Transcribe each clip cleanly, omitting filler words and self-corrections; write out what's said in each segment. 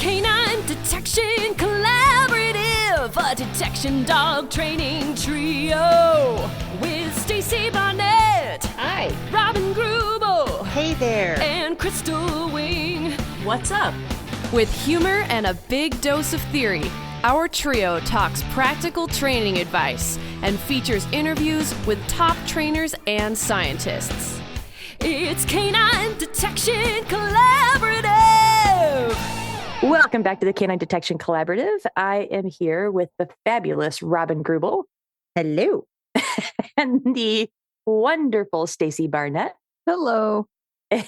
Canine Detection Collaborative, a detection dog training trio with Stacy Barnett. Hi. Robin Greubel. Hey there. And Crystal Wing. What's up? With humor and a big dose of theory, our trio talks practical training advice and features interviews with top trainers and scientists. It's Canine Detection Collaborative. Welcome back to the Canine Detection Collaborative. I am here with the fabulous Robin Greubel. Hello. And the wonderful Stacy Barnett. Hello.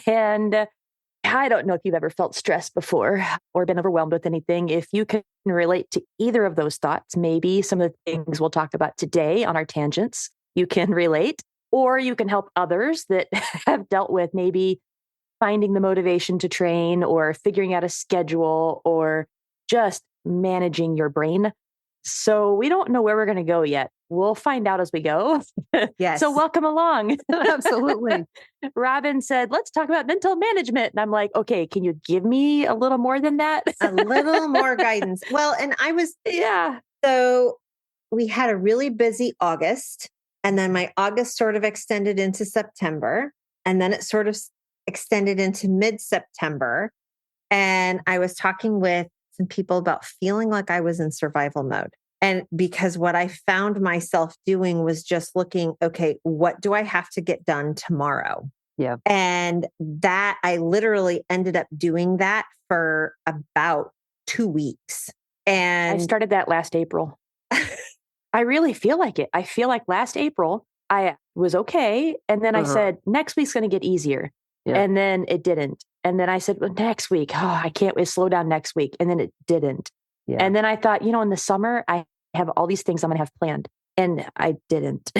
And I don't know if you've ever felt stressed before or been overwhelmed with anything. If you can relate to either of those thoughts, maybe some of the things we'll talk about today on our tangents, you can relate, or you can help others that have dealt with maybe finding the motivation to train or figuring out a schedule or just managing your brain. So we don't know where we're going to go yet. We'll find out as we go. Yes. So welcome along. Absolutely. Robin said, let's talk about mental management. And I'm like, okay, can you give me a little more than that? A little more guidance. Well, and Yeah. So we had a really busy August, and then my August sort of extended into September, and then it sort of extended into mid-September. And I was talking with some people about feeling like I was in survival mode. And because what I found myself doing was just looking, okay, what do I have to get done tomorrow? Yeah. And that I literally ended up doing that for about 2 weeks. And I started that last April. I really feel like it. I feel like last April I was okay. And then I said, next week's going to get easier. Yeah. And then it didn't. And then I said, well, next week, I can't wait, slow down next week. And then it didn't. Yeah. And then I thought, in the summer, I have all these things I'm going to have planned. And I didn't.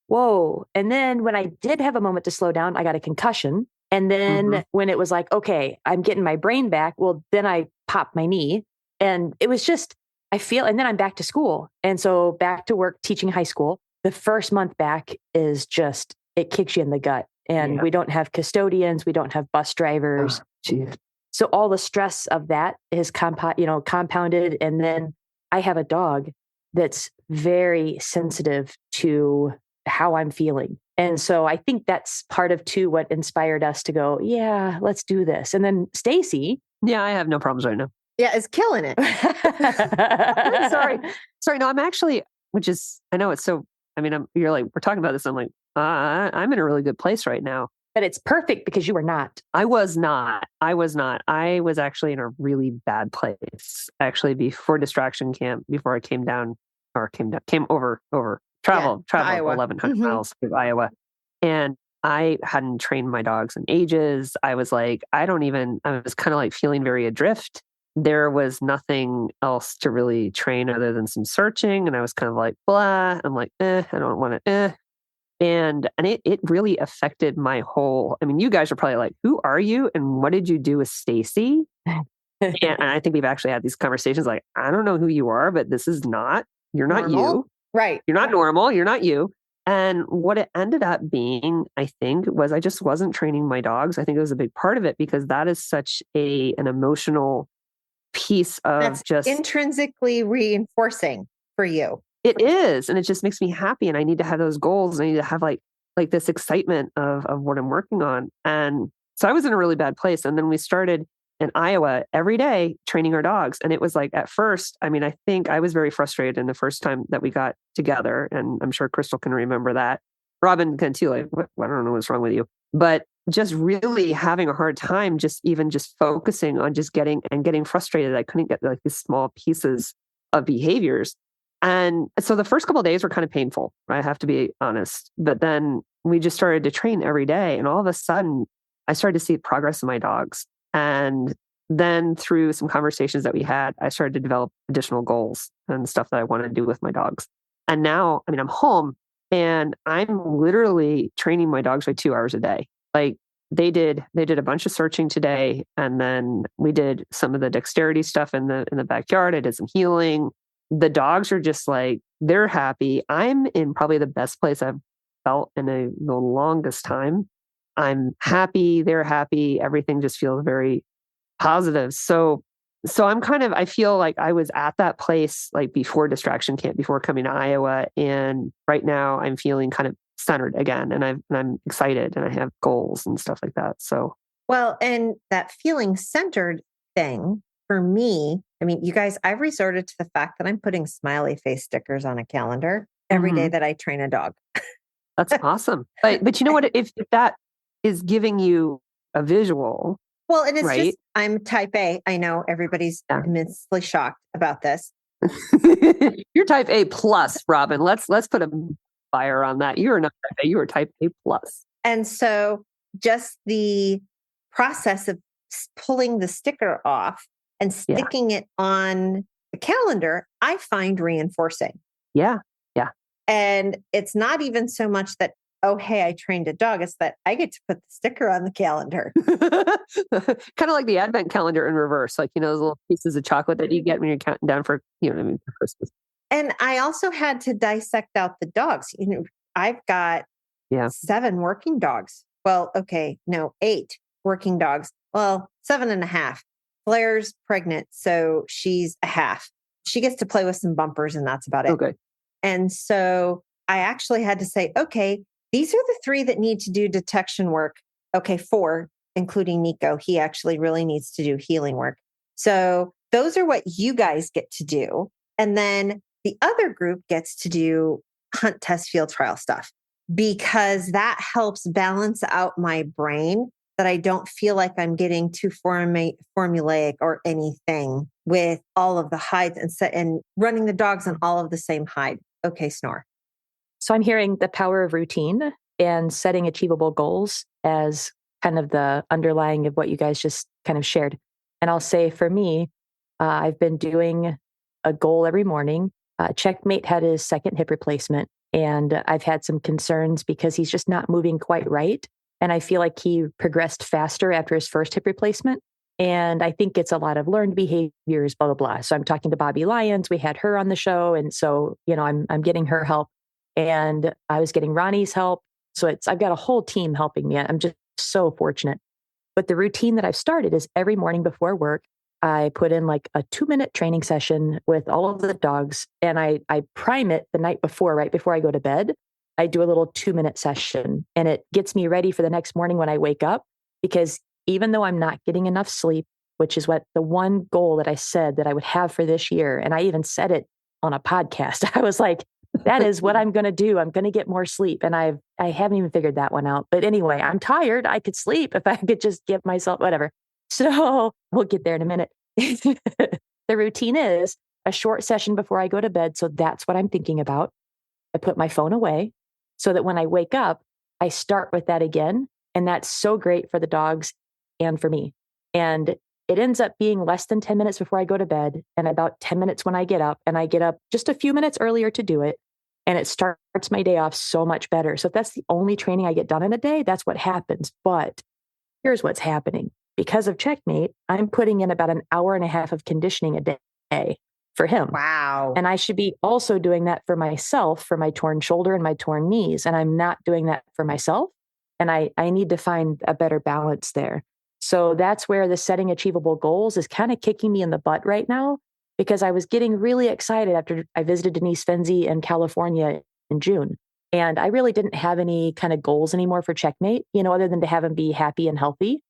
Whoa. And then when I did have a moment to slow down, I got a concussion. And then when it was like, okay, I'm getting my brain back. Well, then I popped my knee. And it was just, and then I'm back to school. And so back to work, teaching high school. The first month back is just, it kicks you in the gut. And we don't have custodians. We don't have bus drivers. So all the stress of that is compounded. And then I have a dog that's very sensitive to how I'm feeling. And so I think that's part of too, what inspired us to go, yeah, let's do this. And then Stacy. Yeah, I have no problems right now. Yeah, is killing it. Sorry. No, I'm actually, I know it's so, you're like, we're talking about this. I'm like, I'm in a really good place right now. But it's perfect because you were not. I was not. I was actually in a really bad place. Actually, before distraction camp, before I came over, traveled 1,100 miles to Iowa. And I hadn't trained my dogs in ages. I was like, I was kind of like feeling very adrift. There was nothing else to really train other than some searching. And I was kind of like, blah. I'm like, I don't want to, And it really affected my whole, you guys are probably like, who are you? And what did you do with Stacy? and I think we've actually had these conversations like, I don't know who you are, but you're not normal. You. Right. You're not normal. You're not you. And what it ended up being, I think, was I just wasn't training my dogs. I think it was a big part of it because that is such an emotional piece of That's just intrinsically reinforcing for you. It is. And it just makes me happy. And I need to have those goals. And I need to have like this excitement of what I'm working on. And so I was in a really bad place. And then we started in Iowa every day training our dogs. And it was like, at first, I think I was very frustrated in the first time that we got together. And I'm sure Crystal can remember that. Robin can too. Like, I don't know what's wrong with you. But just really having a hard time, just focusing on just getting frustrated. I couldn't get like these small pieces of behaviors. And so the first couple of days were kind of painful, right? I have to be honest. But then we just started to train every day. And all of a sudden, I started to see progress in my dogs. And then through some conversations that we had, I started to develop additional goals and stuff that I wanted to do with my dogs. And now, I'm home and I'm literally training my dogs by 2 hours a day. Like they did a bunch of searching today. And then we did some of the dexterity stuff in the backyard. I did some healing. The dogs are just like, they're happy. I'm in probably the best place I've felt in the longest time. I'm happy. They're happy. Everything just feels very positives. So I feel like I was at that place like before distraction camp, before coming to Iowa. And right now I'm feeling kind of centered again, and I'm excited, and I have goals and stuff like that. So, well, and that feeling centered thing for me, I mean, you guys, I've resorted to the fact that I'm putting smiley face stickers on a calendar every day that I train a dog. That's awesome. But you know what? If that is giving you a visual, well, and it's right? just, I'm type A. I know everybody's immensely shocked about this. You're type A plus, Robin. Let's put a fire on that. You're not type A. You are type A plus. And so just the process of pulling the sticker off and sticking it on the calendar, I find reinforcing. Yeah. And it's not even so much that, oh, hey, I trained a dog. It's that I get to put the sticker on the calendar. Kind of like the Advent calendar in reverse, like, those little pieces of chocolate that you get when you're counting down for, for Christmas. And I also had to dissect out the dogs. I've got 7 working dogs. Well, okay, no, 8 working dogs. Well, 7.5. Blair's pregnant, so she's a half. She gets to play with some bumpers, and that's about it. Okay. And so I actually had to say, okay, these are the 3 that need to do detection work. Okay, 4, including Nico. He actually really needs to do healing work. So those are what you guys get to do. And then the other group gets to do hunt, test, field trial stuff, because that helps balance out my brain, that I don't feel like I'm getting too formulaic or anything with all of the hides and running the dogs on all of the same hide. Okay, Snore. So I'm hearing the power of routine and setting achievable goals as kind of the underlying of what you guys just kind of shared. And I'll say for me, I've been doing a goal every morning. Checkmate had his second hip replacement, and I've had some concerns because he's just not moving quite right. And I feel like he progressed faster after his first hip replacement. And I think it's a lot of learned behaviors, blah, blah, blah. So I'm talking to Bobby Lyons. We had her on the show. And so, I'm getting her help, and I was getting Ronnie's help. So I've got a whole team helping me. I'm just so fortunate. But the routine that I've started is every morning before work, I put in like a 2-minute training session with all of the dogs, and I prime it the night before, right before I go to bed. I do a little 2-minute session, and it gets me ready for the next morning when I wake up, because even though I'm not getting enough sleep, which is what the one goal that I said that I would have for this year, and I even said it on a podcast, I was like, that is what I'm going to do. I'm going to get more sleep. And I haven't even figured that one out. But anyway, I'm tired. I could sleep if I could just give myself whatever. So we'll get there in a minute. The routine is a short session before I go to bed. So that's what I'm thinking about. I put my phone away so that when I wake up, I start with that again. And that's so great for the dogs and for me. And it ends up being less than 10 minutes before I go to bed, and about 10 minutes when I get up, and I get up just a few minutes earlier to do it. And it starts my day off so much better. So if that's the only training I get done in a day, that's what happens. But here's what's happening. Because of Checkmate, I'm putting in about an hour and a half of conditioning a day for him. Wow. And I should be also doing that for myself, for my torn shoulder and my torn knees. And I'm not doing that for myself. And I need to find a better balance there. So that's where the setting achievable goals is kind of kicking me in the butt right now, because I was getting really excited after I visited Denise Fenzi in California in June. And I really didn't have any kind of goals anymore for Checkmate, other than to have him be happy and healthy.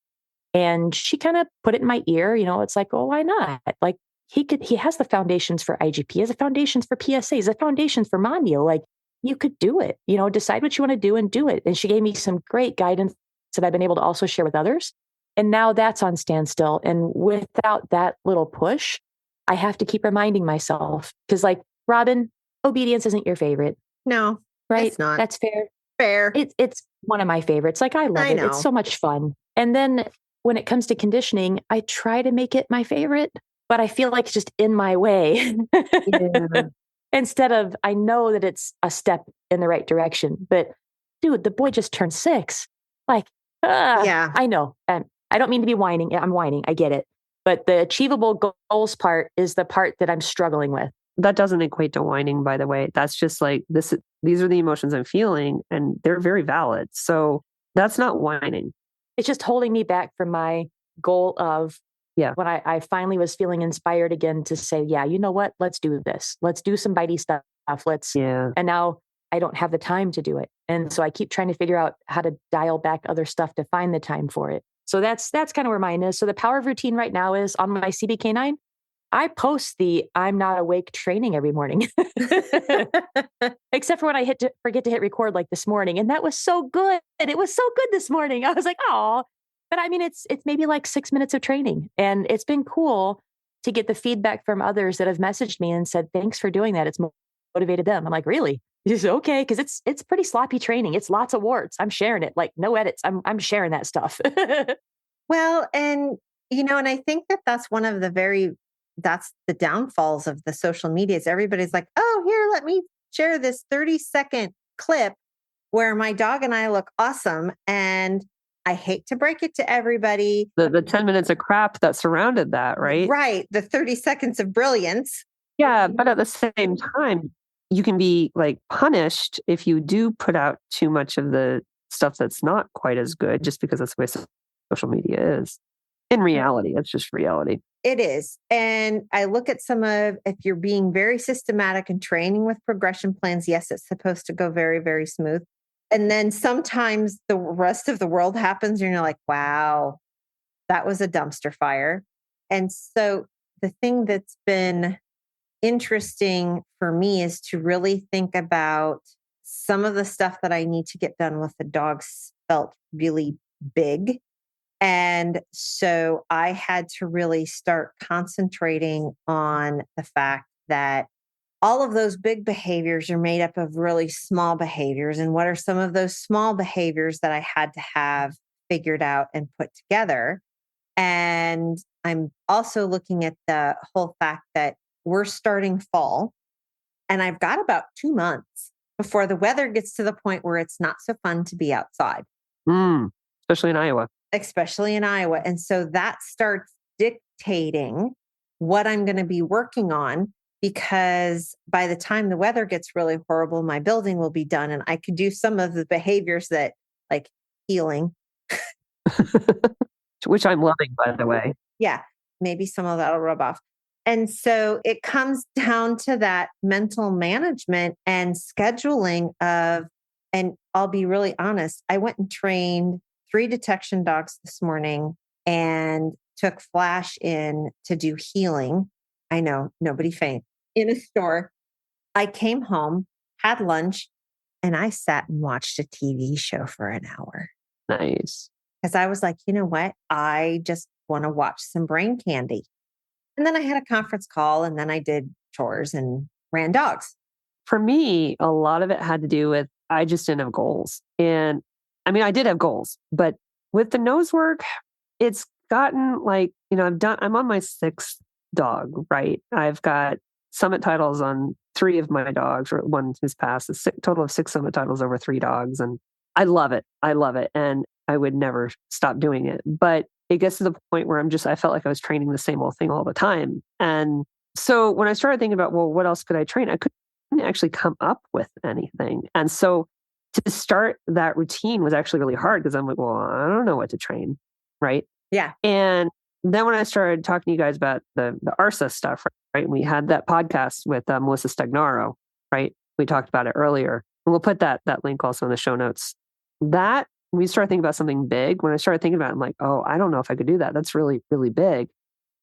And she kind of put it in my ear, it's like, oh, why not? Like he has the foundations for IGP, he has the foundations for PSAs, the foundations for Mondio. Like, you could do it, decide what you want to do and do it. And she gave me some great guidance that I've been able to also share with others. And now that's on standstill. And without that little push, I have to keep reminding myself, because like, Robin, obedience isn't your favorite. No, right? It's not. That's fair. Fair. It's one of my favorites. Like, I love it. Know. It's so much fun. And then when it comes to conditioning, I try to make it my favorite, but I feel like it's just in my way. Yeah. Instead of, I know that it's a step in the right direction, but dude, the boy just turned 6. Like, yeah, I know. And I don't mean to be whining. I'm whining. I get it. But the achievable goals part is the part that I'm struggling with. That doesn't equate to whining, by the way. That's just like this. These are the emotions I'm feeling, and they're very valid. So that's not whining. It's just holding me back from my goal of Yeah. When I finally was feeling inspired again to say, yeah, you know what? Let's do this. Let's do some bitey stuff. And now I don't have the time to do it. And so I keep trying to figure out how to dial back other stuff to find the time for it. So that's kind of where mine is. So the power of routine right now is on my CBK9. I post the I'm not awake training every morning, except for when I forget to hit record like this morning. And that was so good. It was so good this morning. I was like, oh, but I mean, it's maybe like 6 minutes of training. And it's been cool to get the feedback from others that have messaged me and said, thanks for doing that. It's motivated them. I'm like, really? He said, okay. Cause it's pretty sloppy training. It's lots of words. I'm sharing it, like no edits. I'm sharing that stuff. Well, and and I think that's one of that's the downfalls of the social media is everybody's like, oh, here, let me share this 30-second clip where my dog and I look awesome. And I hate to break it to everybody. The 10 minutes of crap that surrounded that, right? Right. The 30 seconds of brilliance. Yeah. But at the same time, you can be like punished if you do put out too much of the stuff that's not quite as good, just because that's the way social media is. In reality, it's just reality. It is. And I look at if you're being very systematic and training with progression plans, yes, it's supposed to go very, very smooth. And then sometimes the rest of the world happens and you're like, wow, that was a dumpster fire. And so the thing that's been interesting for me is to really think about some of the stuff that I need to get done with the dogs felt really big. And so I had to really start concentrating on the fact that all of those big behaviors are made up of really small behaviors. And what are some of those small behaviors that I had to have figured out and put together? And I'm also looking at the whole fact that we're starting fall and I've got about 2 months before the weather gets to the point where it's not so fun to be outside. Especially in Iowa. And so that starts dictating what I'm going to be working on, because by the time the weather gets really horrible, my building will be done and I could do some of the behaviors that like healing. Which I'm loving, by the way. Yeah, maybe some of that will rub off. And so it comes down to that mental management and scheduling and I'll be really honest, I went and trained 3 detection dogs this morning and took Flash in to do healing. I know, nobody faint in a store. I came home, had lunch, and I sat and watched a TV show for an hour. Nice. Because I was like, you know what? I just want to watch some brain candy. And then I had a conference call and then I did chores and ran dogs. For me, a lot of it had to do with I just didn't have goals. And I mean, I did have goals, but with the nose work, it's gotten like, I'm on my 6th dog, right? I've got summit titles on 3 of my dogs, or one who's passed, a total of 6 summit titles over 3 dogs. And I love it. And I would never stop doing it. But it gets to the point where I felt like I was training the same old thing all the time. And so when I started thinking about, well, what else could I train? I couldn't actually come up with anything. And so to start that routine was actually really hard because I'm like, well, I don't know what to train. Right. Yeah. And then when I started talking to you guys about the ARSA stuff, right? And we had that podcast with Melissa Stagnaro, right? We talked about it earlier. And we'll put that link also in the show notes. That when we started thinking about something big, when I started thinking about it, I'm like, oh, I don't know if I could do that. That's really, really big.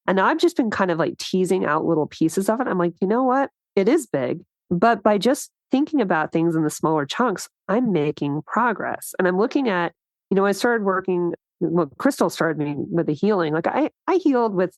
And now I've just been kind of like teasing out little pieces of it. I'm like, you know what? It is big. But by just thinking about things in the smaller chunks, I'm making progress. And I'm looking at, I started working, Crystal started me with the healing. Like I healed with,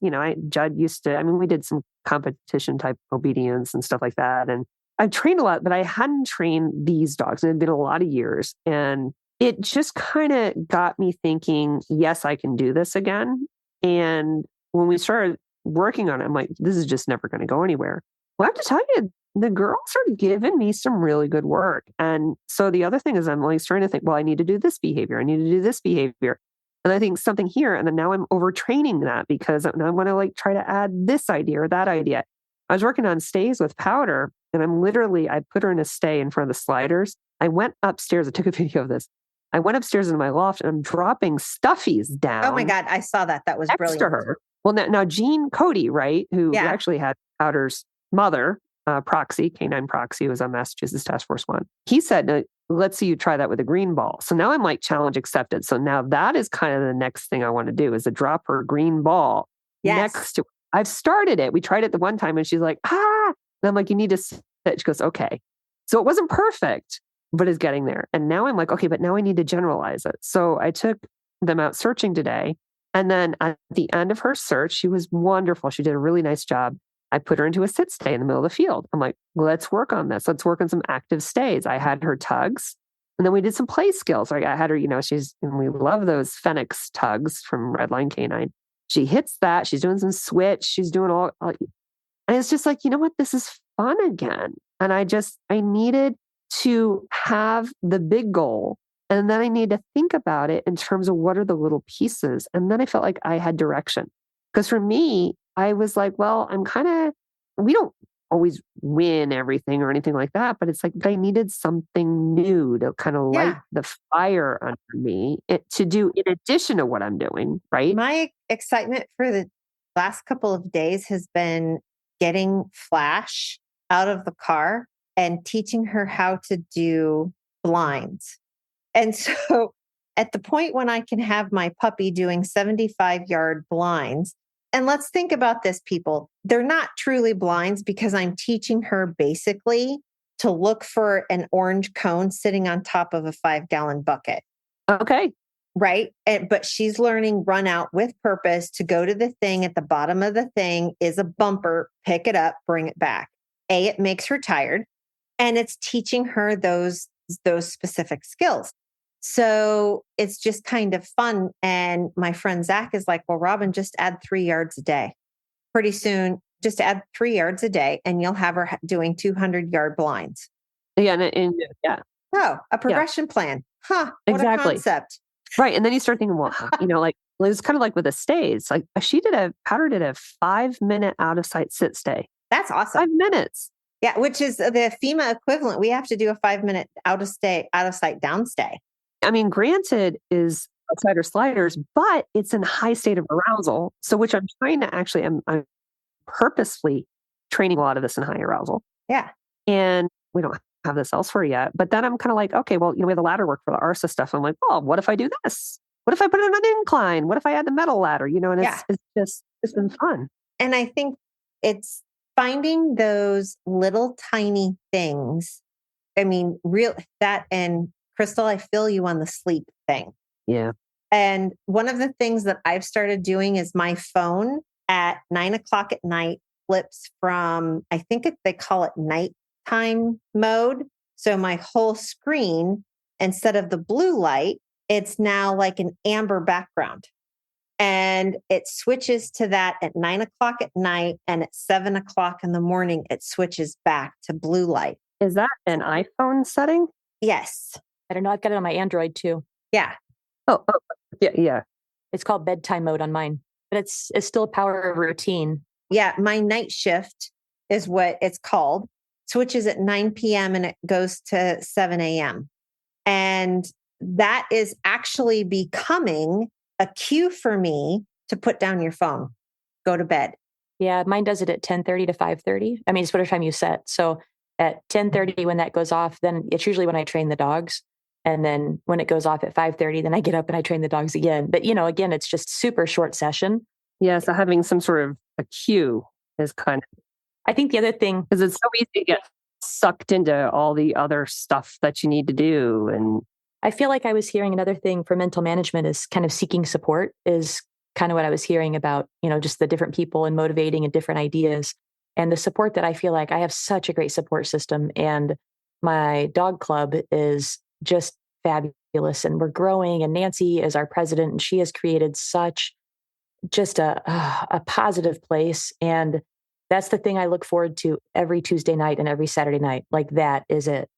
Judd used to, we did some competition type obedience and stuff like that. And I've trained a lot, but I hadn't trained these dogs. It had been a lot of years. And it just kind of got me thinking, yes, I can do this again. And when we started working on it, I'm like, this is just never going to go anywhere. Well, I have to tell you, the girls are giving me some really good work. And so the other thing is I'm like starting to think, well, I need to do this behavior. I need to do this behavior. And I think something here. And then now I'm overtraining that because now I want to like try to add this idea or that idea. I was working on stays with Powder and I put her in a stay in front of the sliders. I went upstairs. I took a video of this. I went upstairs into my loft and I'm dropping stuffies down. Oh my God, I saw that. That was next brilliant. to her. Well, now Jean Cody, right, who Yeah. actually had Powder's mother, Proxy, Canine Proxy, who was on Massachusetts Task Force 1. He said, no, let's see you try that with a green ball. So now I'm like, challenge accepted. So now that is kind of the next thing I want to do, is to drop her green ball next to. I've started it. We tried it the one time and she's like, ah. And I'm like, you need to sit. She goes, okay. So it wasn't perfect, but it's getting there. And now I'm like, okay, but now I need to generalize it. So I took them out searching today. And then at the end of her search, she was wonderful. She did a really nice job. I put her into a sit stay in the middle of the field. I'm like, let's work on this. Let's work on some active stays. I had her tugs. And then we did some play skills. Like I had her, and we love those Phoenix tugs from Redline Canine. She hits that. She's doing some switch. She's doing all, and it's just like, you know what? This is fun again. And I needed to have the big goal. And then I need to think about it in terms of what are the little pieces. And then I felt like I had direction. Because for me, I was like, well, we don't always win everything or anything like that. But it's like I needed something new to kind of light the fire under me to do in addition to what I'm doing, right? My excitement for the last couple of days has been getting Flash out of the car and teaching her how to do blinds. And so at the point when I can have my puppy doing 75-yard blinds, and let's think about this, people, they're not truly blinds because I'm teaching her basically to look for an orange cone sitting on top of a 5-gallon bucket. Okay. Right. But she's learning run out with purpose to go to the thing at the bottom of the thing is a bumper, pick it up, bring it back. It makes her tired and it's teaching her those specific skills. So it's just kind of fun. And my friend Zach is like, well, Robin, just add 3 yards a day. Pretty soon, just add 3 yards a day and you'll have her doing 200-yard blinds. Yeah. Yeah. Oh, a progression plan. Huh. What exactly. a concept. Right. And then you start thinking, well, like it was kind of like with the stays. Like Powder did a 5-minute out of sight sit stay. That's awesome. 5 minutes. Yeah. Which is the FEMA equivalent. We have to do a 5-minute out of sight down stay. I mean, granted is outsider sliders, but it's in high state of arousal. So which I'm trying to I'm purposefully training a lot of this in high arousal. Yeah. And we don't have this elsewhere yet. But then I'm kind of like, okay, well, we have the ladder work for the ARSA stuff. I'm like, well, what if I do this? What if I put it on an incline? What if I add the metal ladder? And it's been fun. And I think it's finding those little tiny things. I mean, and Crystal, I feel you on the sleep thing. Yeah. And one of the things that I've started doing is my phone at 9:00 at night flips from, I think they call it nighttime mode. So my whole screen, instead of the blue light, it's now like an amber background. And it switches to that at 9:00 at night. And at 7:00 in the morning, it switches back to blue light. Is that an iPhone setting? Yes. I don't know. I've got it on my Android too. Yeah. Oh, yeah. It's called bedtime mode on mine, but it's still a power of routine. Yeah. My night shift is what it's called. Switches at 9 p.m. and it goes to 7 a.m. And that is actually becoming a cue for me to put down your phone, go to bed. Yeah. Mine does it at 10:30 to 5:30. I mean, it's whatever time you set. So at 10:30, when that goes off, then it's usually when I train the dogs. And then when it goes off at 5:30, then I get up and I train the dogs again. But, again, it's just super short session. Yeah. So having some sort of a cue is kind of. I think the other thing. Because it's so easy to get sucked into all the other stuff that you need to do. And I feel like I was hearing another thing for mental management is kind of seeking support is kind of what I was hearing about, just the different people and motivating and different ideas. And the support that I feel like I have such a great support system. And my dog club is just fabulous. And we're growing. And Nancy is our president. And she has created such just a positive place. And that's the thing I look forward to every Tuesday night and every Saturday night. Like that is it.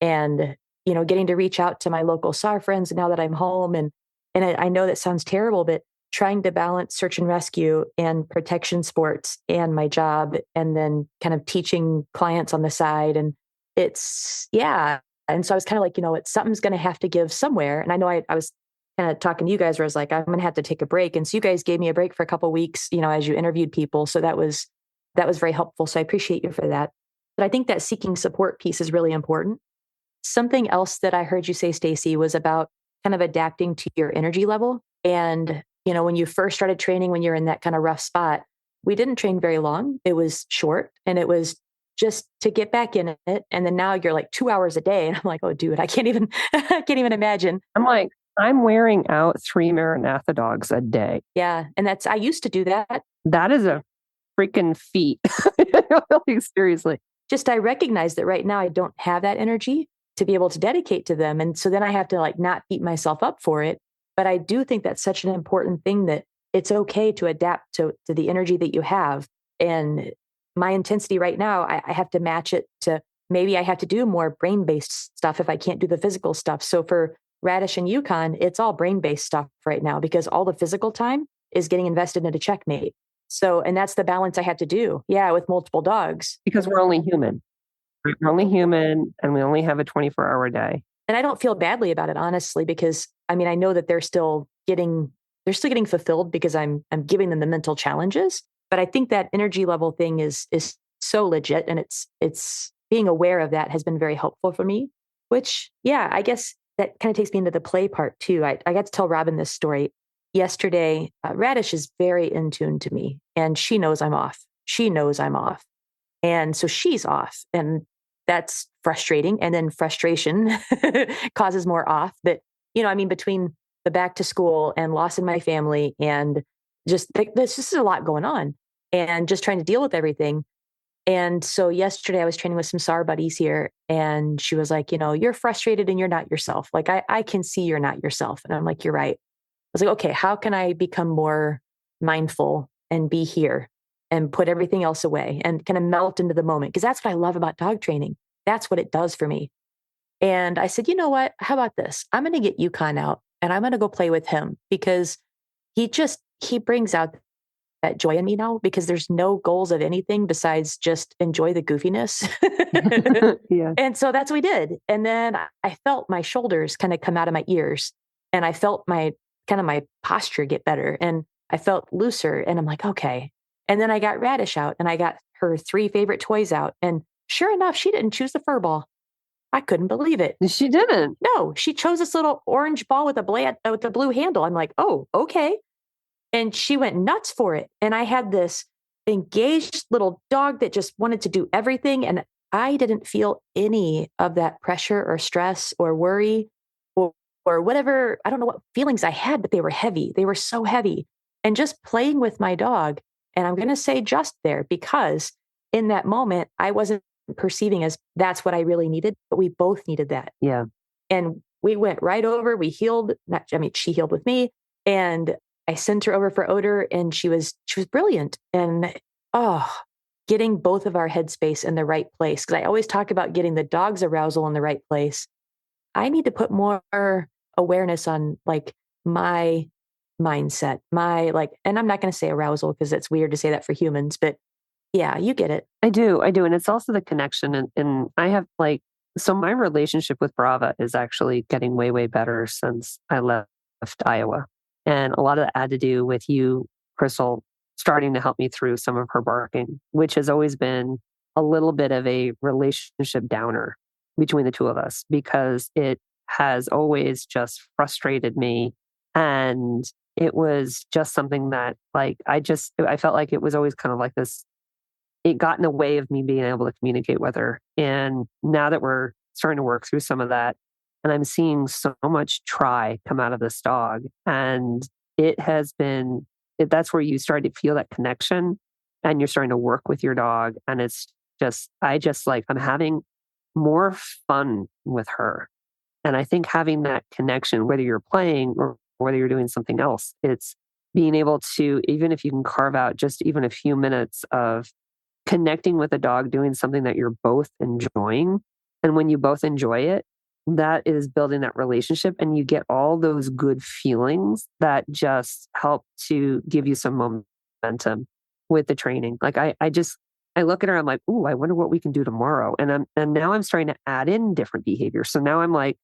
And, getting to reach out to my local SAR friends now that I'm home. And I know that sounds terrible, but trying to balance search and rescue and protection sports and my job, and then kind of teaching clients on the side. And it's And so I was kind of like, something's going to have to give somewhere. And I know I was kind of talking to you guys where I was like, I'm going to have to take a break. And so you guys gave me a break for a couple of weeks, as you interviewed people. So that was very helpful. So I appreciate you for that. But I think that seeking support piece is really important. Something else that I heard you say, Stacy, was about kind of adapting to your energy level. And, when you first started training, when you're in that kind of rough spot, we didn't train very long. It was short and it was just to get back in it. And then now you're like 2 hours a day. And I'm like, oh, dude, I can't even imagine. I'm like, I'm wearing out 3 Maranatha dogs a day. Yeah. And I used to do that. That is a freaking feat. Seriously. Just I recognize that right now I don't have that energy to be able to dedicate to them. And so then I have to not beat myself up for it. But I do think that's such an important thing that it's okay to adapt to the energy that you have. And my intensity right now, I have to match it to, maybe I have to do more brain-based stuff if I can't do the physical stuff. So for Radish and Yukon, it's all brain-based stuff right now because all the physical time is getting invested into checkmate. So, and that's the balance I have to do. Yeah, with multiple dogs. Because we're only human. We're only human and we only have a 24-hour day. And I don't feel badly about it, honestly, because I know that they're still getting fulfilled because I'm giving them the mental challenges. But I think that energy level thing is so legit. And it's being aware of that has been very helpful for me, which, yeah, I guess that kind of takes me into the play part too. I got to tell Robin this story yesterday. Radish is very in tune to me and she knows I'm off. And so she's off. And that's frustrating. And then frustration causes more off. But, between the back to school and loss in my family and just there's just a lot going on and just trying to deal with everything. And so yesterday I was training with some SAR buddies here and she was like, you're frustrated and you're not yourself. Like, I can see you're not yourself. And I'm like, you're right. I was like, okay, how can I become more mindful and be here and put everything else away and kind of melt into the moment? Because that's what I love about dog training. That's what it does for me. And I said, you know what? How about this? I'm going to get Yukon out and I'm going to go play with him because he brings out that joy in me now because there's no goals of anything besides just enjoy the goofiness. Yeah. And so that's what we did. And then I felt my shoulders kind of come out of my ears and I felt my posture get better and I felt looser and I'm like, okay. And then I got Radish out and I got her 3 favorite toys out. And sure enough, she didn't choose the fur ball. I couldn't believe it. She didn't. No, she chose this little orange ball with a blue handle. I'm like, oh, okay. And she went nuts for it. And I had this engaged little dog that just wanted to do everything. And I didn't feel any of that pressure or stress or worry or whatever. I don't know what feelings I had, but they were heavy. They were so heavy. And just playing with my dog. And I'm going to say just there because in that moment, I wasn't perceiving as that's what I really needed, but we both needed that. Yeah. And we went right over, we healed, she healed with me and I sent her over for odor and she was brilliant. And getting both of our headspace in the right place. Cause I always talk about getting the dog's arousal in the right place. I need to put more awareness on my mindset, and I'm not going to say arousal because it's weird to say that for humans, but yeah, you get it. I do. And it's also the connection. And I have so my relationship with Brava is actually getting way, way better since I left Iowa. And a lot of that had to do with you, Crystal, starting to help me through some of her barking, which has always been a little bit of a relationship downer between the two of us because it has always just frustrated me. And it was just something that I felt like it was always kind of like this. It got in the way of me being able to communicate with her. And now that we're starting to work through some of that, and I'm seeing so much try come out of this dog. And it has been, that's where you start to feel that connection and you're starting to work with your dog. And it's just, I'm having more fun with her. And I think having that connection, whether you're playing or whether you're doing something else, it's being able to, even if you can carve out just even a few minutes of connecting with a dog, doing something that you're both enjoying. And when you both enjoy it, that is building that relationship and you get all those good feelings that just help to give you some momentum with the training. I just, I look at her, I'm like, ooh, I wonder what we can do tomorrow. And now I'm starting to add in different behaviors. So now I'm like,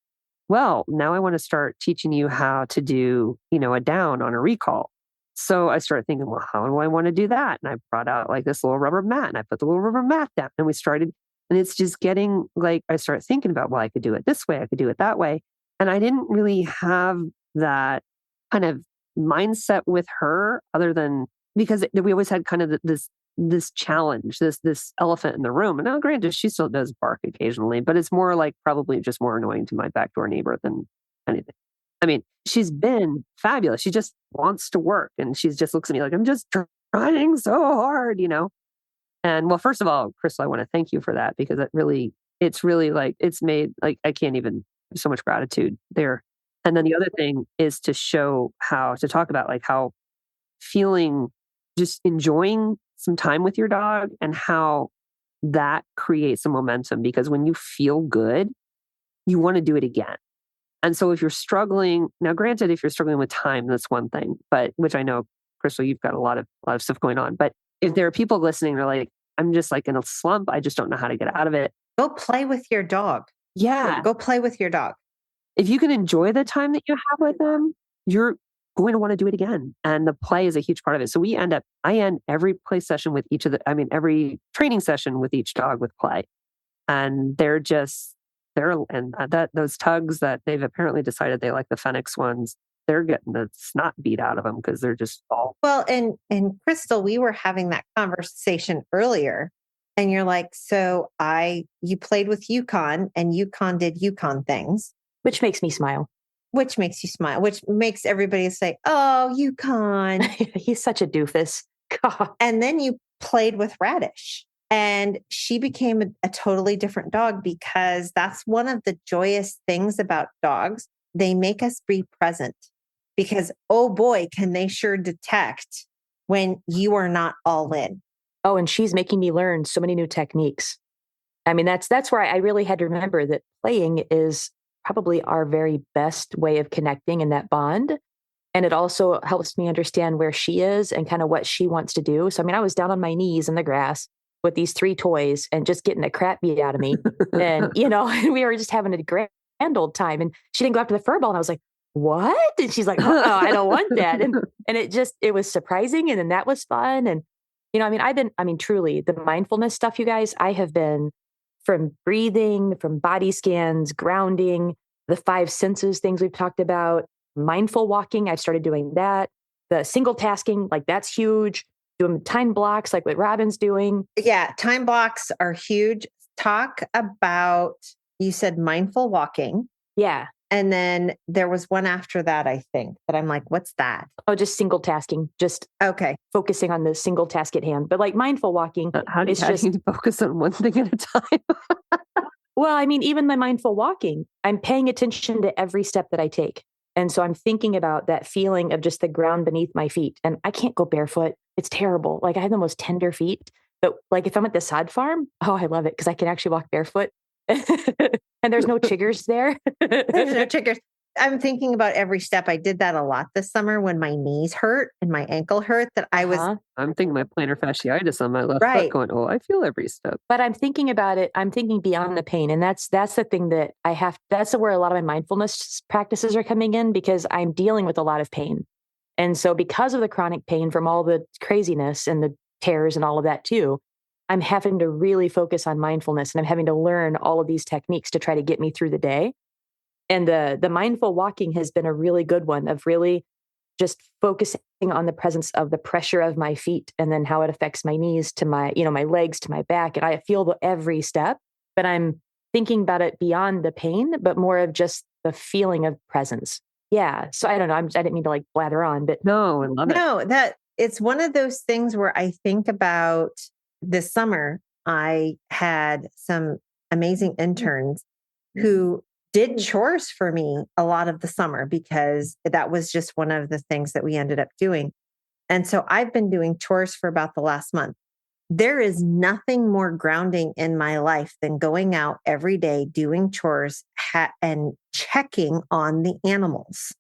well, now I want to start teaching you how to do, a down on a recall. So I started thinking, well, how do I want to do that? And I brought out like this little rubber mat and I put the little rubber mat down and we started, and it's just getting like, I started thinking about, well, I could do it this way. I could do it that way. And I didn't really have that kind of mindset with her other than because we always had kind of this challenge, this elephant in the room. And now granted, she still does bark occasionally, but it's more like probably just more annoying to my backdoor neighbor than anything. I mean, she's been fabulous. She just wants to work and she just looks at me like, I'm just trying so hard, And well, first of all, Crystal, I want to thank you for that because it's really like, it's made like, I can't even, so much gratitude there. And then the other thing is to talk about like how feeling, just enjoying some time with your dog and how that creates a momentum because when you feel good, you want to do it again. And so if you're struggling, now granted, if you're struggling with time, that's one thing, but which I know, Crystal, you've got a lot of stuff going on. But if there are people listening, they're like, I'm just like in a slump. I just don't know how to get out of it. Go play with your dog. Yeah. Go play with your dog. If you can enjoy the time that you have with them, you're going to want to do it again. And the play is a huge part of it. So I end every play session with every training session with each dog with play. And those tugs that they've apparently decided they like the Phoenix ones, they're getting the snot beat out of them because they're just all. Well, and Crystal, we were having that conversation earlier and you're like, so you played with Yukon and Yukon did Yukon things. Which makes me smile. Which makes you smile, which makes everybody say, oh, Yukon. He's such a doofus. God. And then you played with Radish and she became a totally different dog because that's one of the joyous things about dogs. They make us be present because, oh boy, can they sure detect when you are not all in. Oh, and she's making me learn so many new techniques. I mean, that's where I really had to remember that playing is probably our very best way of connecting in that bond. And it also helps me understand where she is and kind of what she wants to do. So, I mean, I was down on my knees in the grass with these 3 toys and just getting the crap beat out of me. And, we were just having a grand old time. And she didn't go after the fur ball. And I was like, what? And she's like, oh, I don't want that. And it was surprising. And then that was fun. And, truly the mindfulness stuff, you guys, I have been from breathing, from body scans, grounding, the 5 senses things we've talked about, mindful walking. I've started doing that. The single tasking, like that's huge. Doing time blocks, like what Robin's doing. Yeah. Time blocks are huge. Talk about, you said mindful walking. Yeah. And then there was one after that, I think, that I'm like, what's that? Oh, just single tasking, just okay, focusing on the single task at hand. But like mindful walking, how do you focus on one thing at a time? Well, I mean, even my mindful walking, I'm paying attention to every step that I take. And so I'm thinking about that feeling of just the ground beneath my feet. And I can't go barefoot. It's terrible. Like I have the most tender feet. But like if I'm at the sod farm, oh, I love it because I can actually walk barefoot. And there's no chiggers there. There's no chiggers. I'm thinking about every step. I did that a lot this summer when my knees hurt and my ankle hurt that I was. I'm thinking my plantar fasciitis on my left foot going, oh, I feel every step. But I'm thinking about it. I'm thinking beyond the pain. And that's the thing that I have. That's where a lot of my mindfulness practices are coming in because I'm dealing with a lot of pain. And so because of the chronic pain from all the craziness and the tears and all of that too, I'm having to really focus on mindfulness and I'm having to learn all of these techniques to try to get me through the day. And the mindful walking has been a really good one of really just focusing on the presence of the pressure of my feet and then how it affects my knees to my, my legs to my back. And I feel every step, but I'm thinking about it beyond the pain, but more of just the feeling of presence. Yeah. So I don't know. I didn't mean to like blather on, but no, I love it. No, that it's one of those things where I think about this summer, I had some amazing interns who did chores for me a lot of the summer because that was just one of the things that we ended up doing. And so I've been doing chores for about the last month. There is nothing more grounding in my life than going out every day, doing chores and checking on the animals.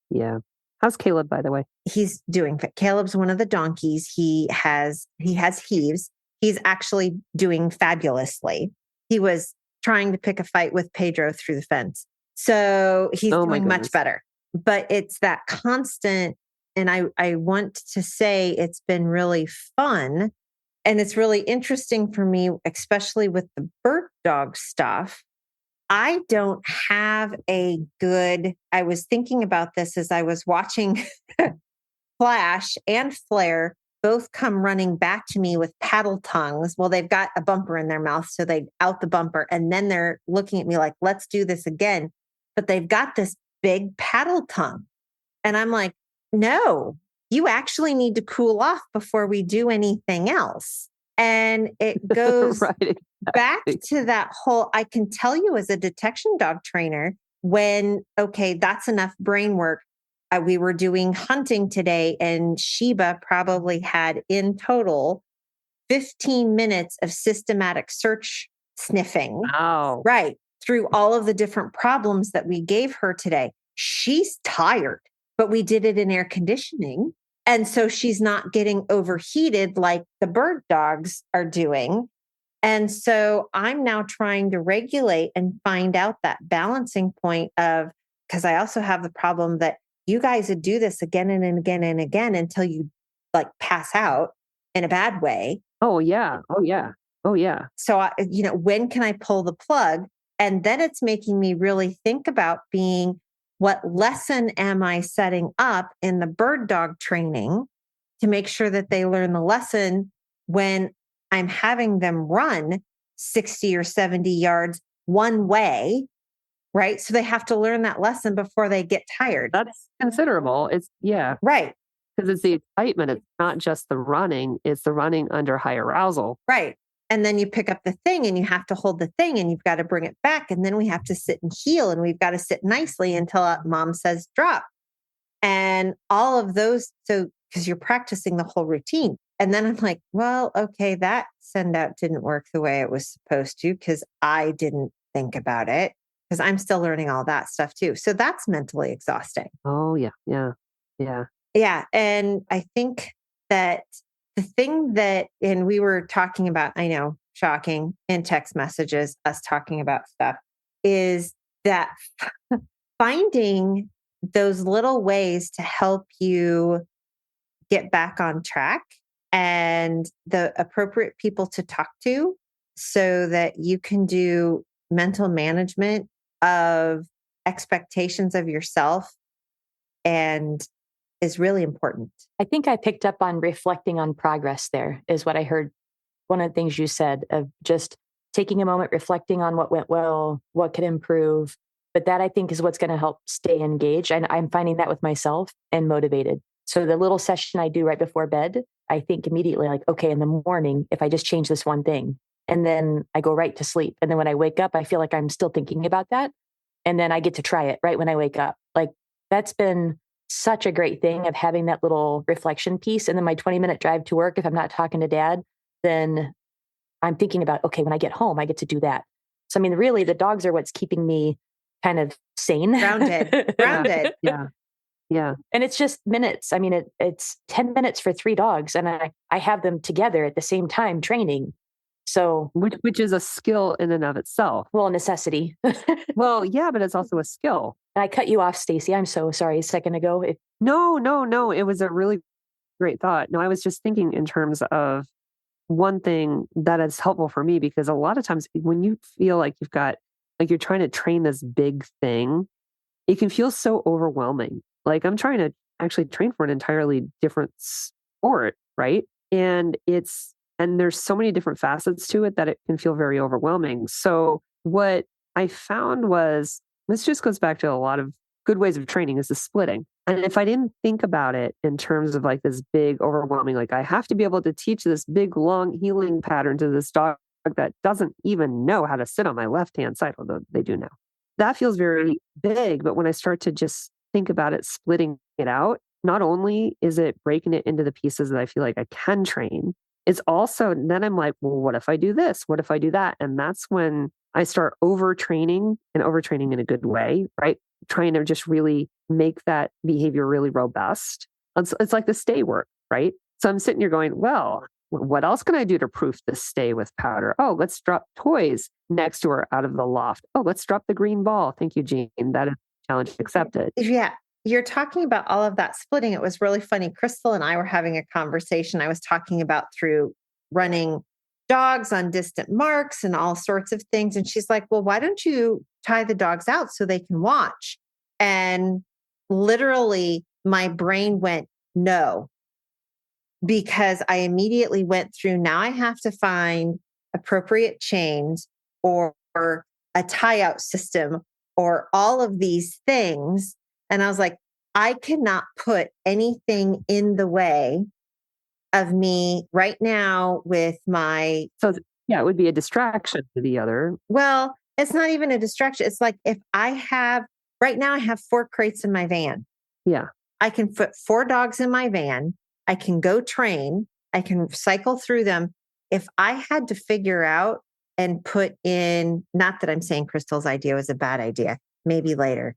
Yeah. How's Caleb, by the way? He's doing fit. Caleb's one of the donkeys. He has heaves. he's actually doing fabulously. He was trying to pick a fight with Pedro through the fence. So he's doing much better. But it's that constant, and I want to say it's been really fun. And it's really interesting for me, especially with the bird dog stuff. I don't have I was thinking about this as I was watching Flash and Flare both come running back to me with paddle tongues. Well, they've got a bumper in their mouth, so they out the bumper. And then they're looking at me like, let's do this again. But they've got this big paddle tongue. And I'm like, no, you actually need to cool off before we do anything else. And it goes right, exactly. back to that whole, I can tell you as a detection dog trainer, when, okay, that's enough brain work. We were doing hunting today, and Sheba probably had in total 15 minutes of systematic search sniffing. Wow. Right. Through all of the different problems that we gave her today. She's tired, but we did it in air conditioning. And so she's not getting overheated like the bird dogs are doing. And so I'm now trying to regulate and find out that balancing point of, because I also have the problem that you guys would do this again and again and again until you like pass out in a bad way. Oh, yeah. Oh, yeah. Oh, yeah. So, when can I pull the plug? And then it's making me really think about what lesson am I setting up in the bird dog training to make sure that they learn the lesson when I'm having them run 60 or 70 yards one way, right? So they have to learn that lesson before they get tired. That's considerable. Yeah. Right. Because it's the excitement. It's not just the running. It's the running under high arousal. Right. And then you pick up the thing and you have to hold the thing and you've got to bring it back. And then we have to sit and heel and we've got to sit nicely until mom says drop. And all of those. So, because you're practicing the whole routine. And then I'm like, well, okay, that send out didn't work the way it was supposed to because I didn't think about it because I'm still learning all that stuff too. So that's mentally exhausting. Oh, yeah. Yeah. Yeah. Yeah. And I think that the thing that, and we were talking about, I know, shocking in text messages, us talking about stuff, is that finding those little ways to help you get back on track and the appropriate people to talk to so that you can do mental management of expectations of yourself and is really important. I think I picked up on reflecting on progress there is what I heard. One of the things you said of just taking a moment, reflecting on what went well, what could improve. But that I think is what's going to help stay engaged. And I'm finding that with myself and motivated. So the little session I do right before bed, I think immediately like, okay, in the morning, if I just change this one thing, and then I go right to sleep. And then when I wake up, I feel like I'm still thinking about that. And then I get to try it right when I wake up. Like that's been such a great thing of having that little reflection piece. And then my 20-minute drive to work, if I'm not talking to dad, then I'm thinking about, okay, when I get home, I get to do that. So, I mean, really the dogs are what's keeping me kind of sane. Grounded. Yeah. Yeah. And it's just minutes. I mean, it's 10 minutes for 3 dogs and I have them together at the same time training. So, which is a skill in and of itself. Well, a necessity. Well, yeah, but it's also a skill. And I cut you off, Stacy. I'm so sorry a second ago. No. It was a really great thought. No, I was just thinking in terms of one thing that is helpful for me, because a lot of times when you feel like you've got, like you're trying to train this big thing, it can feel so overwhelming. Like I'm trying to actually train for an entirely different sport, right? And there's so many different facets to it that it can feel very overwhelming. So what I found was, this just goes back to a lot of good ways of training, is the splitting. And if I didn't think about it in terms of like this big overwhelming, like I have to be able to teach this big, long healing pattern to this dog that doesn't even know how to sit on my left-hand side, although they do now. That feels very big. But when I start to just think about it, splitting it out, not only is it breaking it into the pieces that I feel like I can train, it's also, then I'm like, well, what if I do this? What if I do that? And that's when I start overtraining in a good way, right? Trying to just really make that behavior really robust. It's like the stay work, right? So I'm sitting here going, well, what else can I do to proof this stay with powder? Oh, let's drop toys next to her out of the loft. Oh, let's drop the green ball. Thank you, Jean. That is challenge accepted. Yeah. You're talking about all of that splitting. It was really funny. Crystal and I were having a conversation. I was talking about through running dogs on distant marks and all sorts of things. And she's like, well, why don't you tie the dogs out so they can watch? And literally my brain went, no, because I immediately went through, now I have to find appropriate chains or a tie out system or all of these things. And I was like, I cannot put anything in the way of me right now with my. So yeah, it would be a distraction to the other. Well, it's not even a distraction. It's like if I have, right now I have 4 crates in my van. Yeah. I can put 4 dogs in my van. I can go train. I can cycle through them. If I had to figure out and put in, not that I'm saying Crystal's idea was a bad idea, maybe later.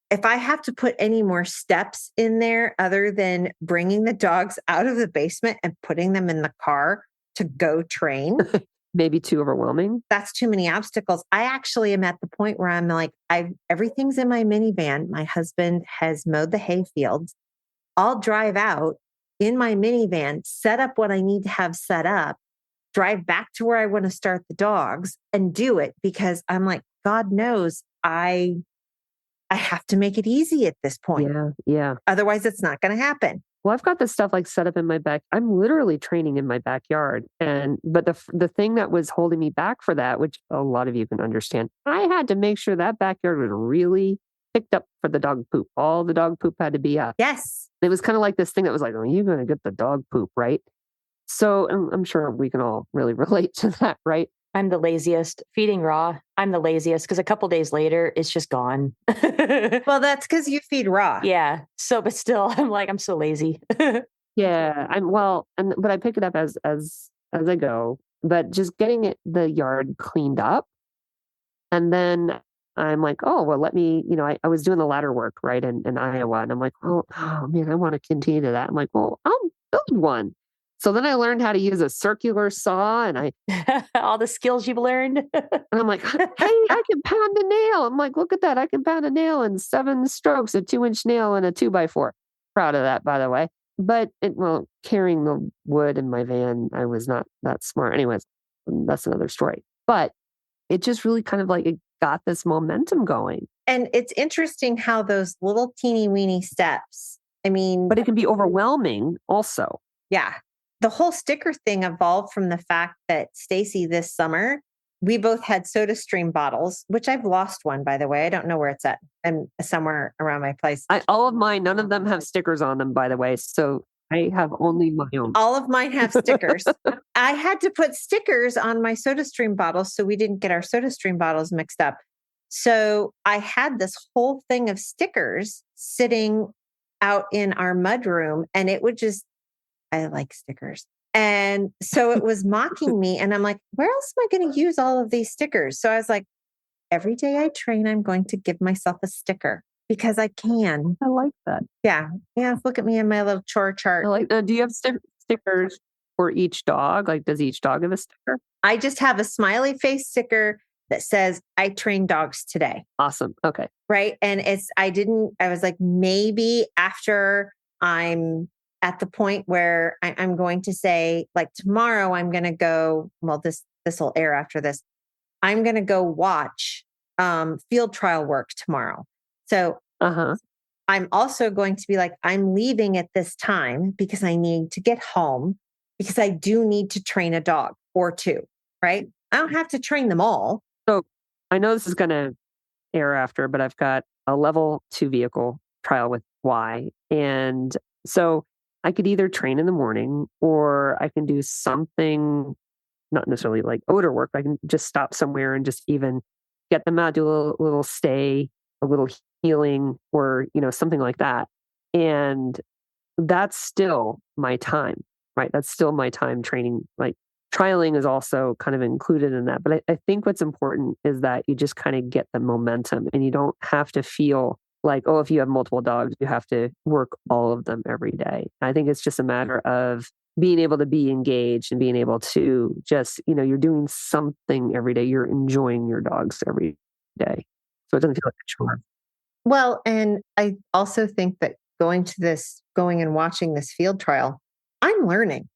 If I have to put any more steps in there other than bringing the dogs out of the basement and putting them in the car to go train, maybe too overwhelming. That's too many obstacles. I actually am at the point where I'm like, everything's in my minivan. My husband has mowed the hay fields. I'll drive out in my minivan, set up what I need to have set up, drive back to where I want to start the dogs and do it because I'm like, God knows I have to make it easy at this point. Yeah. Otherwise, it's not going to happen. Well, I've got this stuff like set up in my back. I'm literally training in my backyard. But the thing that was holding me back for that, which a lot of you can understand, I had to make sure that backyard was really picked up for the dog poop. All the dog poop had to be up. Yes. It was kind of like this thing that was like, oh, you're going to get the dog poop, right? So I'm sure we can all really relate to that, right? I'm the laziest. Feeding raw, I'm the laziest because a couple days later, it's just gone. Well, that's because you feed raw. Yeah. So, but still, I'm like, I'm so lazy. Yeah. But I pick it up as I go. But just getting the yard cleaned up, and then I'm like, oh well, let me. I was doing the ladder work right in Iowa, and I'm like, oh man, I want to continue to that. I'm like, well, I'll build one. So then I learned how to use a circular saw and all the skills you've learned. And I'm like, hey, I can pound a nail. I'm like, look at that. I can pound a nail in 7 strokes, a 2-inch nail and a 2x4. Proud of that, by the way. But carrying the wood in my van, I was not that smart. Anyways, that's another story. But it just really kind of like it got this momentum going. And it's interesting how those little teeny weeny steps, but it can be overwhelming also. Yeah. The whole sticker thing evolved from the fact that Stacy this summer, we both had SodaStream bottles, which I've lost one, by the way. I don't know where it's at. I'm somewhere around my place. All of mine, none of them have stickers on them, by the way. So I have only my own. All of mine have stickers. I had to put stickers on my SodaStream bottles so we didn't get our SodaStream bottles mixed up. So I had this whole thing of stickers sitting out in our mudroom, and it would I like stickers. And so it was mocking me. And I'm like, where else am I going to use all of these stickers? So I was like, every day I train, I'm going to give myself a sticker because I can. I like that. Yeah. Yeah. Look at me in my little chore chart. Do you have stickers for each dog? Like, does each dog have a sticker? I just have a smiley face sticker that says, I train dogs today. Awesome. Okay. Right. And I was like, maybe after I'm at the point where I'm going to say, like, tomorrow I'm going to go, well, this will air after this. I'm going to go watch field trial work tomorrow. So I'm also going to be like, I'm leaving at this time because I need to get home because I do need to train a dog or 2, right? I don't have to train them all. So I know this is going to air after, but I've got a level 2 vehicle trial with Y. And so I could either train in the morning or I can do something, not necessarily like odor work. I can just stop somewhere and just even get them out, do a little stay, a little healing or, something like that. And that's still my time, right? That's still my time training. Like trialing is also kind of included in that. But I think what's important is that you just kind of get the momentum and you don't have to feel like, oh, if you have multiple dogs, you have to work all of them every day. I think it's just a matter of being able to be engaged and being able to just, you're doing something every day. You're enjoying your dogs every day. So it doesn't feel like a chore. Well, and I also think that going and watching this field trial, I'm learning.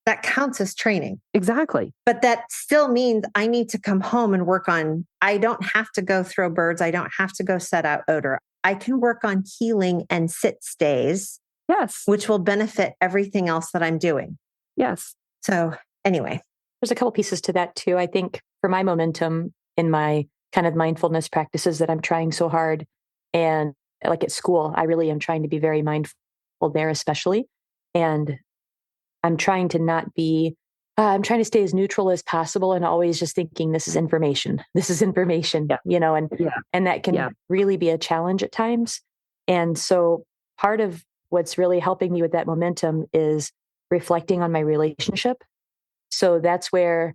That counts as training. Exactly. But that still means I need to come home and work on, I don't have to go throw birds. I don't have to go set out odor. I can work on healing and sit stays. Yes. Which will benefit everything else that I'm doing. Yes. So anyway. There's a couple pieces to that too. I think for my momentum in my kind of mindfulness practices that I'm trying so hard, and like at school, I really am trying to be very mindful there, especially. And I'm trying to not be, I'm trying to stay as neutral as possible and always just thinking this is information. This is information, and that can really be a challenge at times. And so part of what's really helping me with that momentum is reflecting on my relationship. So that's where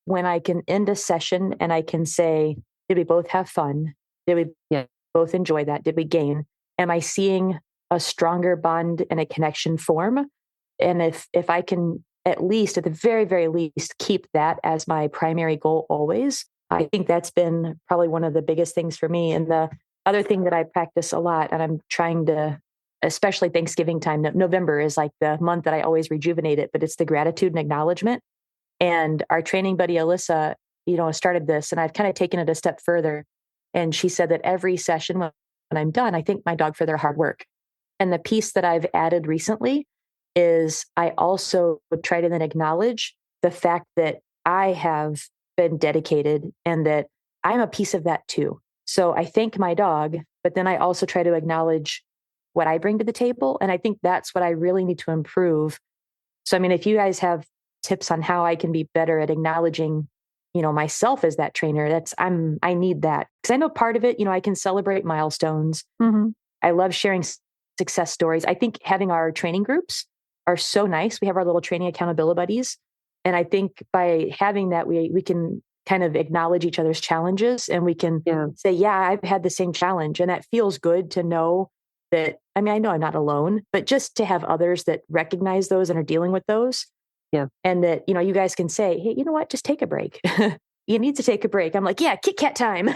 when I can end a session and I can say, did we both have fun? Did we both enjoy that? Did we gain? Am I seeing a stronger bond and a connection form? And if I can at least, at the very, very least, keep that as my primary goal always, I think that's been probably one of the biggest things for me. And the other thing that I practice a lot, and I'm trying to, especially Thanksgiving time, November is like the month that I always rejuvenate it, but it's the gratitude and acknowledgement. And our training buddy, Alyssa, started this, and I've kind of taken it a step further. And she said that every session when I'm done, I thank my dog for their hard work. And the piece that I've added recently is I also would try to then acknowledge the fact that I have been dedicated and that I'm a piece of that too. So I thank my dog, but then I also try to acknowledge what I bring to the table. And I think that's what I really need to improve. So, I mean, if you guys have tips on how I can be better at acknowledging, myself as that trainer, I need that, because I know part of it, I can celebrate milestones. Mm-hmm. I love sharing success stories. I think having our training groups are so nice. We have our little training accountability buddies. And I think by having that, we can kind of acknowledge each other's challenges, and we can say, yeah, I've had the same challenge. And that feels good to know that, I mean, I know I'm not alone, but just to have others that recognize those and are dealing with those. Yeah. And that, you guys can say, hey, you know what, just take a break. You need to take a break. I'm like, yeah, Kit Kat time.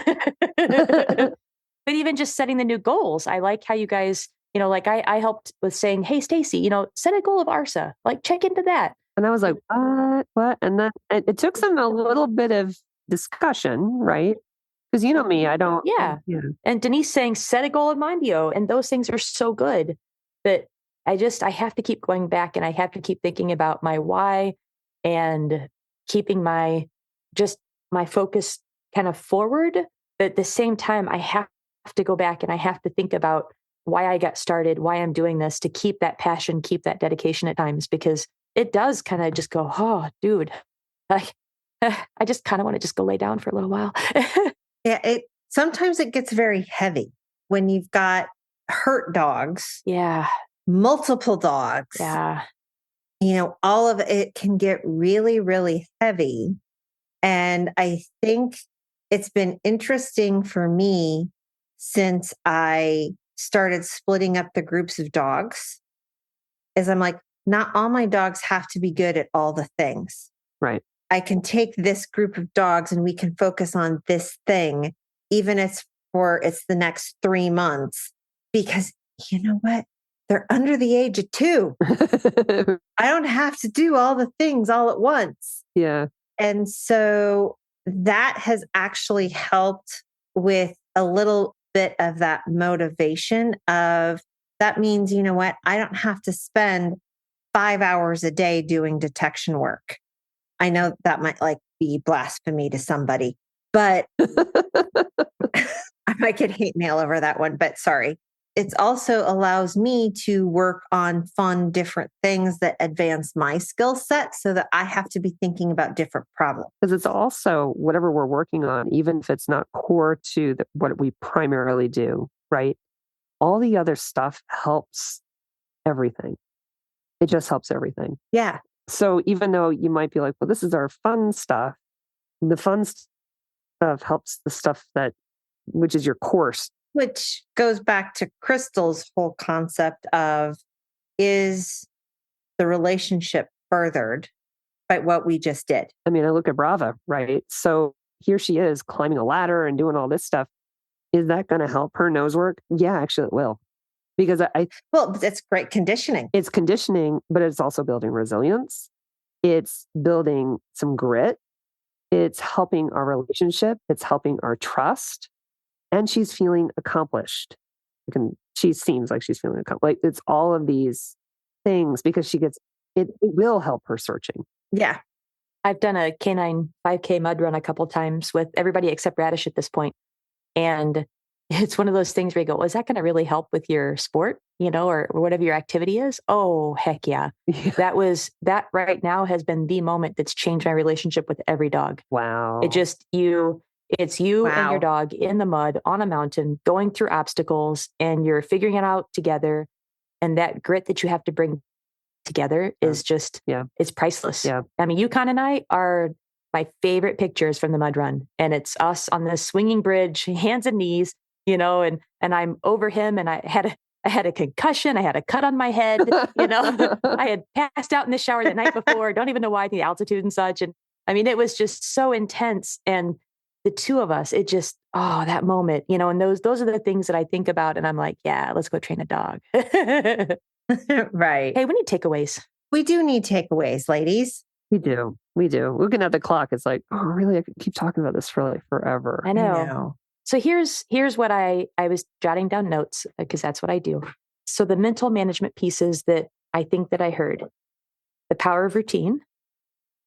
But even just setting the new goals, I like how you guys, like I helped with saying, hey, Stacy, set a goal of ARSA, like check into that. And I was like, what? And then it took some a little bit of discussion, right? Because you know me, I don't. Yeah. And Denise saying, set a goal of Mondio. And those things are so good. But I have to keep going back, and I have to keep thinking about my why and keeping my focus kind of forward. But at the same time, I have to go back and I have to think about why I got started, why I'm doing this, to keep that passion, keep that dedication at times, because it does kind of just go, oh, dude, I just kind of want to just go lay down for a little while. Yeah, sometimes it gets very heavy when you've got hurt dogs. Yeah. Multiple dogs. Yeah. All of it can get really, really heavy. And I think it's been interesting for me since I started splitting up the groups of dogs, is I'm like, not all my dogs have to be good at all the things. Right. I can take this group of dogs and we can focus on this thing, even if it's the next 3 months, because you know what? They're under the age of 2. I don't have to do all the things all at once. Yeah. And so that has actually helped with a little bit of that motivation of, that means, you know what? I don't have to spend 5 hours a day doing detection work. I know that might be blasphemy to somebody, but I might get hate mail over that one, but sorry. It also allows me to work on fun, different things that advance my skill set, so that I have to be thinking about different problems. Because it's also whatever we're working on, even if it's not core to what we primarily do, right? All the other stuff helps everything. It just helps everything. Yeah. So even though you might be like, well, this is our fun stuff, the fun stuff helps the stuff which is your course. Which goes back to Crystal's whole concept of, is the relationship furthered by what we just did. I mean, I look at Brava, right? So here she is climbing a ladder and doing all this stuff. Is that going to help her nose work? Yeah, actually it will. Because well, that's great conditioning. It's conditioning, but it's also building resilience. It's building some grit. It's helping our relationship. It's helping our trust. And she's feeling accomplished. She seems like she's feeling accomplished. Like it's all of these things because it will help her searching. Yeah. I've done a canine 5K mud run a couple times with everybody except Radish at this point. And it's one of those things where you go, is that going to really help with your sport, or whatever your activity is? Oh, heck yeah. That right now has been the moment that's changed my relationship with every dog. Wow. It's you and your dog in the mud on a mountain, going through obstacles, and you're figuring it out together. And that grit that you have to bring together is just, it's priceless. Yeah. I mean, Yukon and I are my favorite pictures from the mud run. And it's us on this swinging bridge, hands and knees, and I'm over him, and I had a concussion. I had a cut on my head, I had passed out in the shower the night before. Don't even know why, the altitude and such. And I mean, it was just so intense. And the two of us, it just, that moment, and those are the things that I think about. And I'm like, yeah, let's go train a dog. Right. Hey, we need takeaways. We do need takeaways, ladies. We do. Looking at the clock, it's like, oh, really? I could keep talking about this for like forever. I know. So here's what I was jotting down notes because that's what I do. So the mental management pieces that I think that I heard: the power of routine,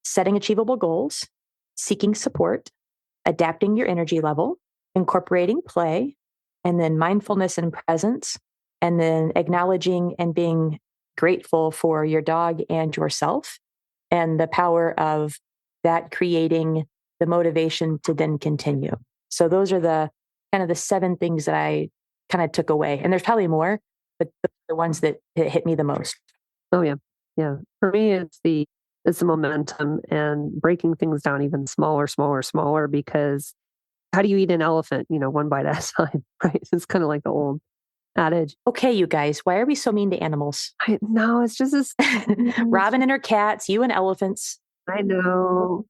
setting achievable goals, seeking support, adapting your energy level, incorporating play, and then mindfulness and presence, and then acknowledging and being grateful for your dog and yourself, and the power of that creating the motivation to then continue. So those are the kind of the 7 things that I kind of took away. And there's probably more, but the ones that hit me the most. Oh yeah. Yeah. For me, it's the momentum and breaking things down even smaller, because how do you eat an elephant? One bite at a time, right? It's kind of like the old adage. Okay, you guys, why are we so mean to animals? No, it's just this. Robin and her cats, you and elephants. I know.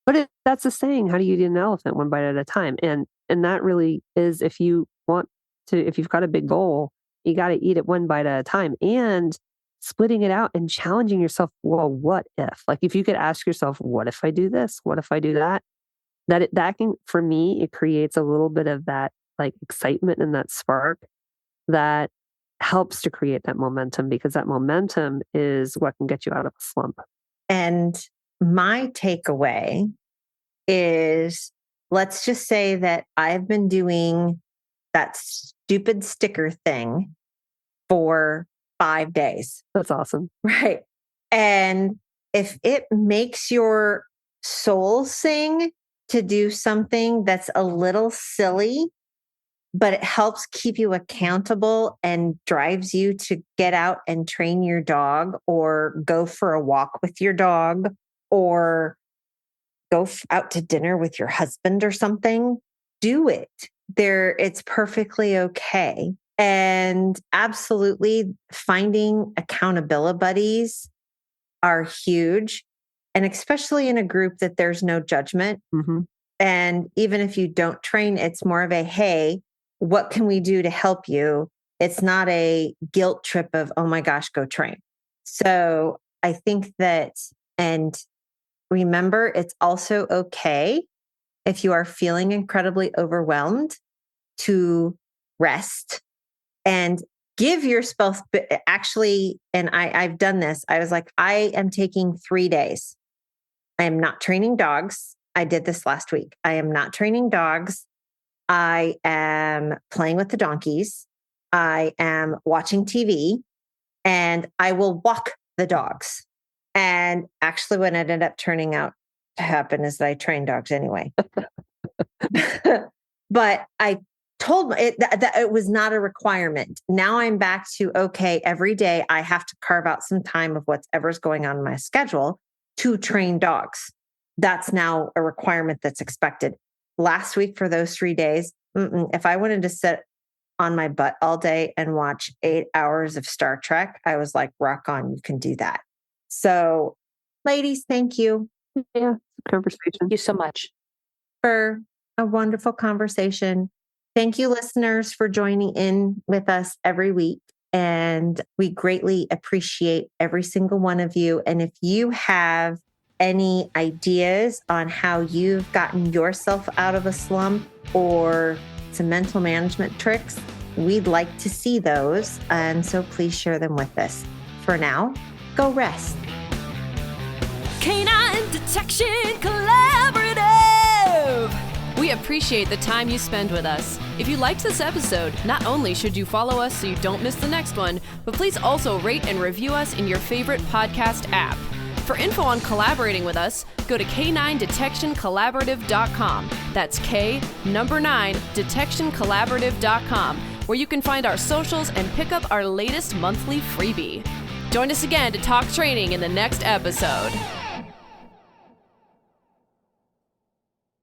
But that's the saying, how do you eat an elephant? One bite at a time. And that really is, if you've got a big goal, you got to eat it one bite at a time, and splitting it out and challenging yourself. Well, what if? Like if you could ask yourself, what if I do this? What if I do that? That can, for me, it creates a little bit of that like excitement and that spark that helps to create that momentum, because that momentum is what can get you out of a slump. And my takeaway is, let's just say that I've been doing that stupid sticker thing for 5 days. That's awesome. Right. And if it makes your soul sing to do something that's a little silly, but it helps keep you accountable and drives you to get out and train your dog, or go for a walk with your dog, or go out to dinner with your husband or something, do it. It's perfectly okay. And absolutely, finding accountability buddies are huge. And especially in a group that there's no judgment. Mm-hmm. And even if you don't train, it's more of a, hey, what can we do to help you? It's not a guilt trip of, oh my gosh, go train. So I think that, and remember, it's also okay if you are feeling incredibly overwhelmed to rest and give yourself, actually, and I've done this. I was like, I am taking 3 days. I am not training dogs. I did this last week. I am not training dogs. I am playing with the donkeys. I am watching TV, and I will walk the dogs. And actually, what ended up turning out to happen is that I train dogs anyway. But I told it that it was not a requirement. Now I'm back to, okay, every day I have to carve out some time of whatever's going on in my schedule to train dogs. That's now a requirement that's expected. Last week, for those 3 days, if I wanted to sit on my butt all day and watch 8 hours of Star Trek, I was like, rock on, you can do that. So, ladies, thank you. Yeah, conversation. Thank you so much for a wonderful conversation. Thank you, listeners, for joining in with us every week. And we greatly appreciate every single one of you. And if you have any ideas on how you've gotten yourself out of a slump or some mental management tricks, we'd like to see those. And so please share them with us. For now, go rest. Canine Detection Collaborative! We appreciate the time you spend with us. If you liked this episode, not only should you follow us so you don't miss the next one, but please also rate and review us in your favorite podcast app. For info on collaborating with us, go to k9detectioncollaborative.com. That's K9detectioncollaborative.com, where you can find our socials and pick up our latest monthly freebie. Join us again to talk training in the next episode.